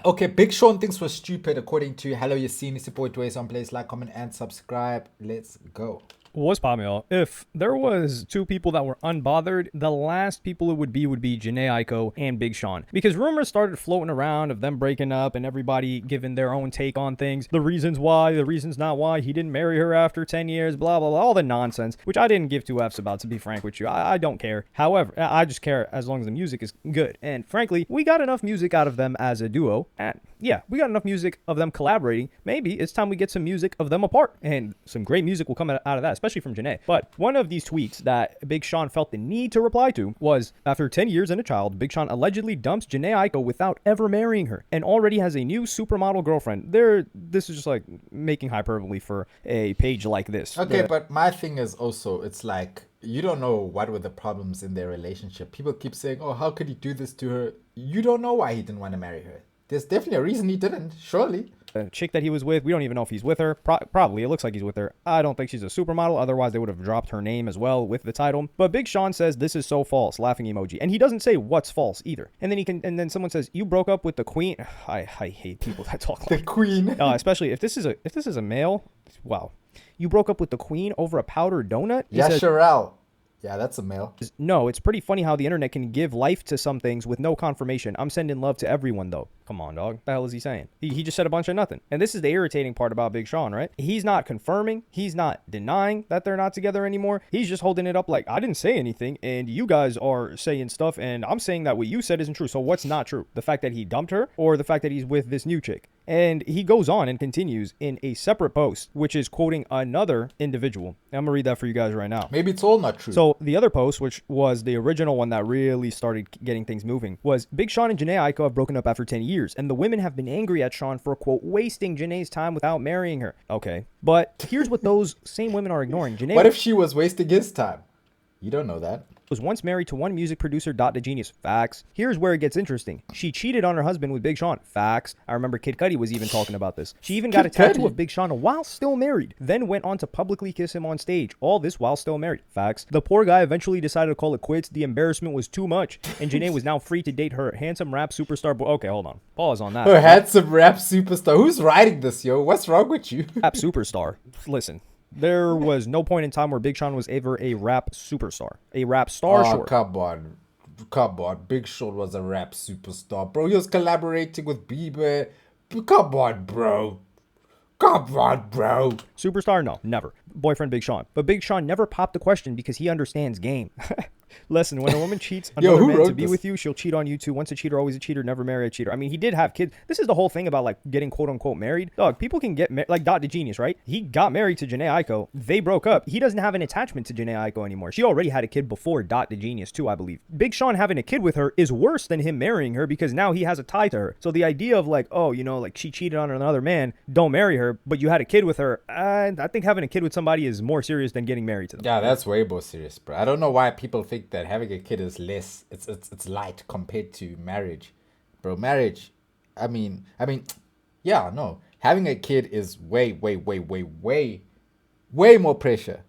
Okay, Big Sean thinks we're stupid according to Hello Yassine. It's your boy Dwayne. On please like, comment, and subscribe. Let's go. What's poppin', y'all? If there was two people that were unbothered, the last people it would be Jhene Aiko and Big Sean. Because rumors started floating around of them breaking up and everybody giving their own take on things. The reasons why, the reasons not why, he didn't marry her after 10 years, blah, blah, blah, all the nonsense, which I didn't give two F's about, to be frank with you. I don't care. However, I just care as long as the music is good. And frankly, we got enough music out of them as a duo. And yeah, we got enough music of them collaborating. Maybe it's time we get some music of them apart. And some great music will come out of that, especially from Jhene. But one of these tweets that Big Sean felt the need to reply to was, after 10 years and a child, Big Sean allegedly dumps Jhene Aiko without ever marrying her and already has a new supermodel girlfriend. This is just like making hyperbole for a page like this. Okay, but my thing is also, it's like, you don't know what were the problems in their relationship. People keep saying, oh, how could he do this to her? You don't know why he didn't want to marry her. There's definitely a reason he didn't, surely. The chick that he was with, we don't even know if he's with her. Probably, it looks like he's with her. I don't think she's a supermodel. Otherwise, they would have dropped her name as well with the title. But Big Sean says this is so false, laughing emoji, and he doesn't say what's false either. And then someone says, "You broke up with the queen." I hate people that talk like the queen. Especially if this is a male. Wow, you broke up with the queen over a powdered donut. Yeah, Sherelle. Yeah, that's a male. No, it's pretty funny how the internet can give life to some things with no confirmation. I'm sending love to everyone, though. Come on, dog. What the hell is he saying? He just said a bunch of nothing. And this is the irritating part about Big Sean, right? He's not confirming. He's not denying that they're not together anymore. He's just holding it up like, I didn't say anything, and you guys are saying stuff, and I'm saying that what you said isn't true. So what's not true? The fact that he dumped her, or the fact that he's with this new chick? And he goes on and continues in a separate post, which is quoting another individual. I'm going to read that for you guys right now. Maybe it's all not true. So the other post, which was the original one that really started getting things moving, was Big Sean and Jhene Aiko have broken up after 10 years. And the women have been angry at Sean for, quote, wasting Jhene's time without marrying her. Okay. But here's what those same women are ignoring. Jhene, what if she was wasting his time? You don't know that. Was once married to one music producer, The Genius. Facts. Here's where it gets interesting. She cheated on her husband with Big Sean. Facts. I remember Kid Cudi was even talking about this. She even got a tattoo of Big Sean while still married, then went on to publicly kiss him on stage. All this while still married. Facts. The poor guy eventually decided to call it quits. The embarrassment was too much, and Jhene was now free to date her handsome rap superstar. Okay, hold on. Pause on that. Her handsome rap superstar. Who's writing this, yo? What's wrong with you? Rap superstar. Listen. There was no point in time where Big Sean was ever a rap superstar. A rap star, short. Come on. Big Sean was a rap superstar, bro. He was collaborating with Bieber. Come on, bro. Superstar? No, never. Boyfriend Big Sean. But Big Sean never popped the question because he understands game. Listen, when a woman cheats on another man to be with you, she'll cheat on you too. Once a cheater, always a cheater. Never marry a cheater. I mean, he did have kids. This is the whole thing about like getting quote unquote married. Dog, people can get married. Like The Genius, right? He got married to Jhene Aiko. They broke up. He doesn't have an attachment to Jhene Aiko anymore. She already had a kid before The Genius too, I believe. Big Sean having a kid with her is worse than him marrying her because now he has a tie to her. So the idea of like, oh, you know, like she cheated on another man, don't marry her, but you had a kid with her. I think having a kid with somebody is more serious than getting married to them. Yeah, that's way more serious, bro. I don't know why people think that having a kid is less. It's light compared to marriage, bro. Marriage, I mean, yeah, no. Having a kid is way more pressure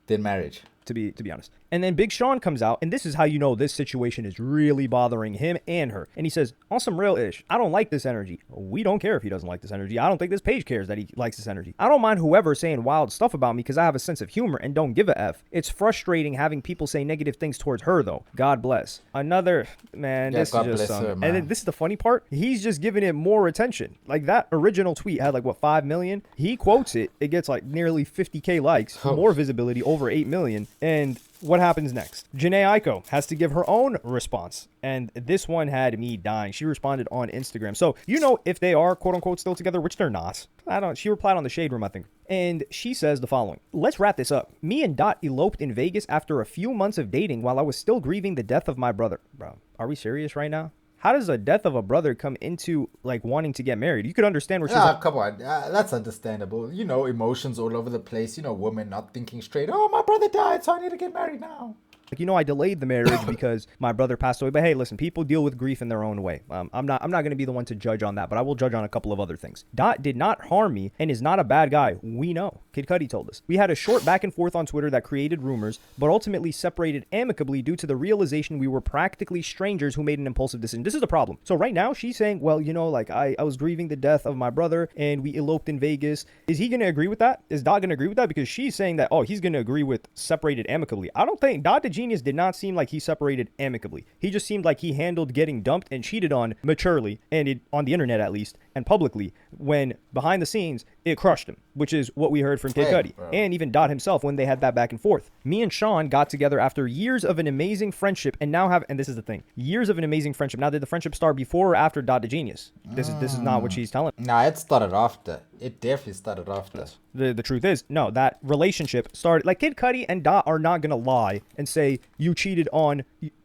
than marriage. To be honest. And then Big Sean comes out, and this is how you know this situation is really bothering him and her. And he says, on some real ish, I don't like this energy. We don't care if he doesn't like this energy. I don't think this page cares that he likes this energy. I don't mind whoever saying wild stuff about me because I have a sense of humor and don't give a F. It's frustrating having people say negative things towards her, though. God bless. Another, man, yeah, this God is just bless her, man. And then this is the funny part. He's just giving it more attention. Like that original tweet had like, what, 5 million? He quotes it. It gets like nearly 50K likes, more visibility, over 8 million. And what happens next? Jhene Aiko has to give her own response. And this one had me dying. She responded on Instagram. So, you know, if they are quote unquote still together, which they're not. She replied on the Shade Room, I think. And she says the following. Let's wrap this up. Me and Dot eloped in Vegas after a few months of dating while I was still grieving the death of my brother. Bro, are we serious right now? How does the death of a brother come into like wanting to get married? You could understand where she's like, come on. That's understandable. Emotions all over the place. Women not thinking straight. Oh, my brother died, so I need to get married now. Like, I delayed the marriage because my brother passed away. But hey, listen, people deal with grief in their own way. I'm not going to be the one to judge on that, but I will judge on a couple of other things. Dot did not harm me and is not a bad guy. We know. Kid Cudi told us. We had a short back and forth on Twitter that created rumors, but ultimately separated amicably due to the realization we were practically strangers who made an impulsive decision. This is the problem. So right now she's saying, well, like I was grieving the death of my brother and we eloped in Vegas. Is he going to agree with that? Is Dot going to agree with that? Because she's saying that, he's going to agree with separated amicably. I don't think Dot the Genius did not seem like he separated amicably. He just seemed like he handled getting dumped and cheated on maturely, and on the internet at least, and publicly, when behind the scenes, it crushed him, which is what we heard from Kid Cudi. And even Dot himself when they had that back and forth. Me and Sean got together after years of an amazing friendship and now have, and this is the thing, years of an amazing friendship. Now, did the friendship start before or after Dot the Genius? This is not what she's telling. Nah, it started after. It definitely started after. The truth is, no, that relationship started, like Kid Cudi and Dot are not going to lie and say you cheated on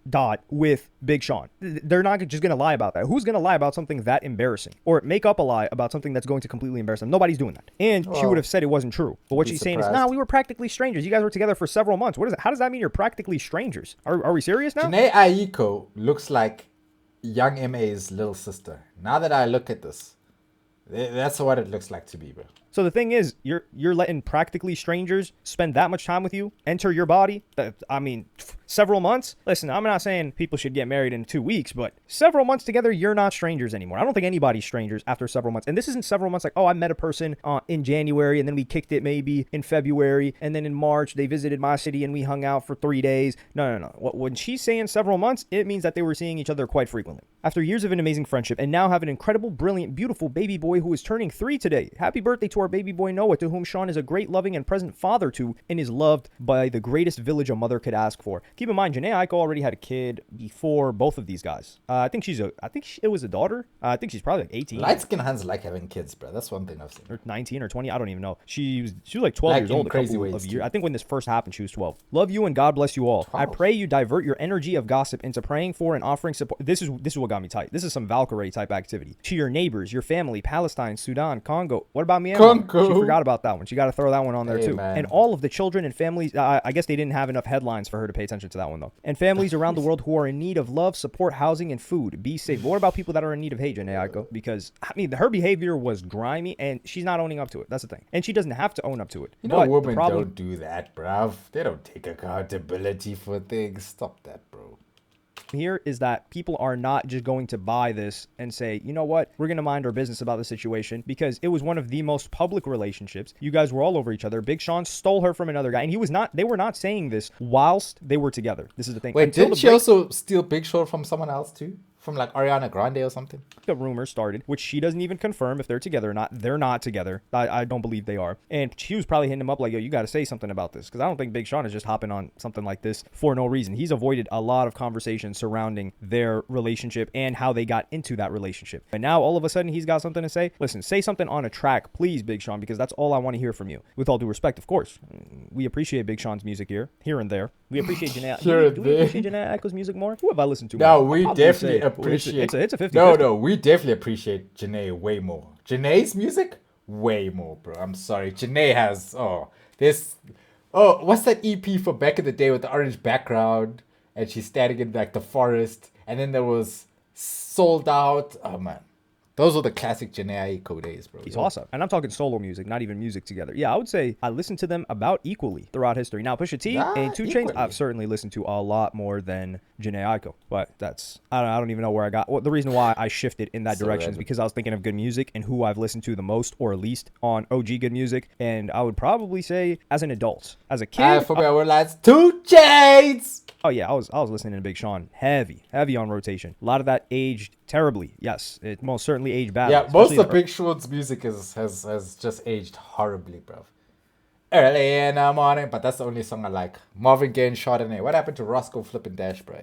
Dot with Big Sean. They're not just going to lie about that. Who's going to lie about something that embarrassing or make up a lie about something that's going to completely embarrass them? Nobody's doing that. And she would have said it wasn't true. But what she's saying is, we were practically strangers. You guys were together for several months. What is it? How does that mean you're practically strangers? Are we serious now? Jhene Aiko looks like young MA's little sister. Now that I look at this, that's what it looks like to me, bro. So the thing is, you're letting practically strangers spend that much time with you, enter your body. Several months. Listen, I'm not saying people should get married in 2 weeks, but several months together, you're not strangers anymore. I don't think anybody's strangers after several months. And this isn't several months like, I met a person in January and then we kicked it maybe in February. And then in March, they visited my city and we hung out for 3 days. No. When she's saying several months, it means that they were seeing each other quite frequently. After years of an amazing friendship and now have an incredible, brilliant, beautiful baby boy who is turning 3 today. Happy birthday to our baby boy Noah, to whom Sean is a great, loving, and present father to and is loved by the greatest village a mother could ask for. Keep in mind, Jhene Aiko already had a kid before both of these guys. I think it was a daughter. I think she's probably like 18. Light-skinned hands like having kids, bro. That's one thing I've seen. Or 19 or 20. I don't even know. She was like 12 years old a couple of years. I think when this first happened, she was 12. Love you and God bless you all. 12. I pray you divert your energy of gossip into praying for and offering support. This is what got me tight. This is some Valkyrie type activity. To your neighbors, your family, Palestine, Sudan, Congo. What about Myanmar? Congo. She forgot about that one. She got to throw that one on there too. Man. And all of the children and families. I guess they didn't have enough headlines for her to pay attention to that one though. And families around the world who are in need of love, support, housing, and food. Be safe. But what about people that are in need of hate, Jhene Aiko? Because her behavior was grimy and she's not owning up to it. That's the thing. And she doesn't have to own up to it. Women don't do that, bruv. They don't take accountability for things. Stop that, bro. Here is that people are not just going to buy this and say, you know what, we're going to mind our business about the situation, because it was one of the most public relationships. You guys were all over each other. Big Sean stole her from another guy, and they were not saying this whilst they were together. This is the thing. Wait, didn't she also steal Big Sean from someone else too? From like Ariana Grande or something? The rumor started, which she doesn't even confirm if they're together or not. They're not together. I don't believe they are. And she was probably hitting him up like, yo, you got to say something about this. Because I don't think Big Sean is just hopping on something like this for no reason. He's avoided a lot of conversations surrounding their relationship and how they got into that relationship. And now all of a sudden he's got something to say. Listen, say something on a track, please, Big Sean, because that's all I want to hear from you. With all due respect, of course. We appreciate Big Sean's music here and there. We appreciate Jhene. Do we appreciate Jhene Aiko's music more? Who have I listened to more? No, we definitely appreciate. It's a 50-50. No, we definitely appreciate Jhene way more. Jhene's music, way more, bro. I'm sorry. Jhene has what's that EP for back in the day with the orange background and she's standing in like the forest, and then there was Sold Out. Oh man. Those were the classic Jhene Aiko days, bro. He's awesome. And I'm talking solo music, not even music together. Yeah, I would say I listened to them about equally throughout history. Now, Pusha T and 2 Chainz, I've certainly listened to a lot more than Jhene Aiko. But I don't even know where I got. Well, the reason why I shifted in that direction is because I was thinking of good music and who I've listened to the most or least on OG good music. And I would probably say as an adult. As a kid. I forgot what last 2 Chainz. Oh yeah, I was listening to Big Sean heavy on rotation. A lot of that aged terribly. Yes, it most certainly aged badly. Yeah, most of Big Sean's music has just aged horribly, bro. Early in the morning, but that's the only song I like. Marvin Gaye and Chardonnay. What happened to Roscoe Flippin' Dash, bro?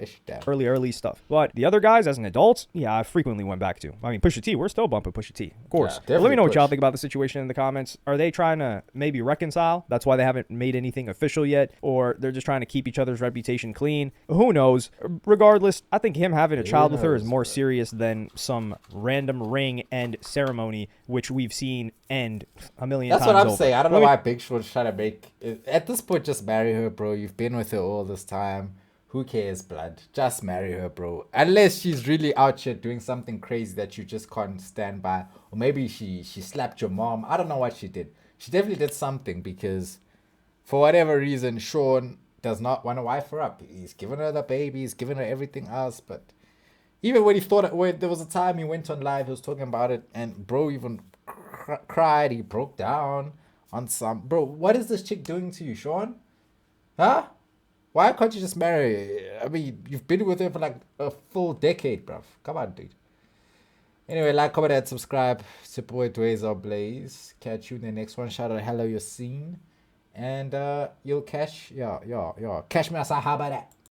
Early stuff. But the other guys, as an adult, yeah, I frequently went back to. I mean, Pusha T, we're still bumping Pusha T, of course. Yeah, let me know what y'all think about the situation in the comments. Are they trying to maybe reconcile? That's why they haven't made anything official yet, or they're just trying to keep each other's reputation clean. Who knows? Regardless, I think him having a child with her is more serious than some random ring and ceremony, which we've seen end a million times. That's what I'm over. saying. I don't know why Big Sean's trying to make it. At this point, just marry her, bro. You've been with her all this time. Who cares, blood? Just marry her, bro. Unless she's really out here doing something crazy that you just can't stand by. Or maybe she slapped your mom. I don't know what she did. She definitely did something because for whatever reason, Sean does not want to wife her up. He's given her the baby, he's given her everything else, but even when he thought, when there was a time he went on live, he was talking about it, and bro even cried. He broke down on some. Bro, what is this chick doing to you, Sean? Huh? Why can't you just marry? I mean, you've been with her for like a full decade, bruv. Come on, dude. Anyway, like, comment, and subscribe. Super Dways Blaze. Catch you in the next one. Shout out, hello, you're seen. And you'll catch, yeah. Catch me outside. How about that?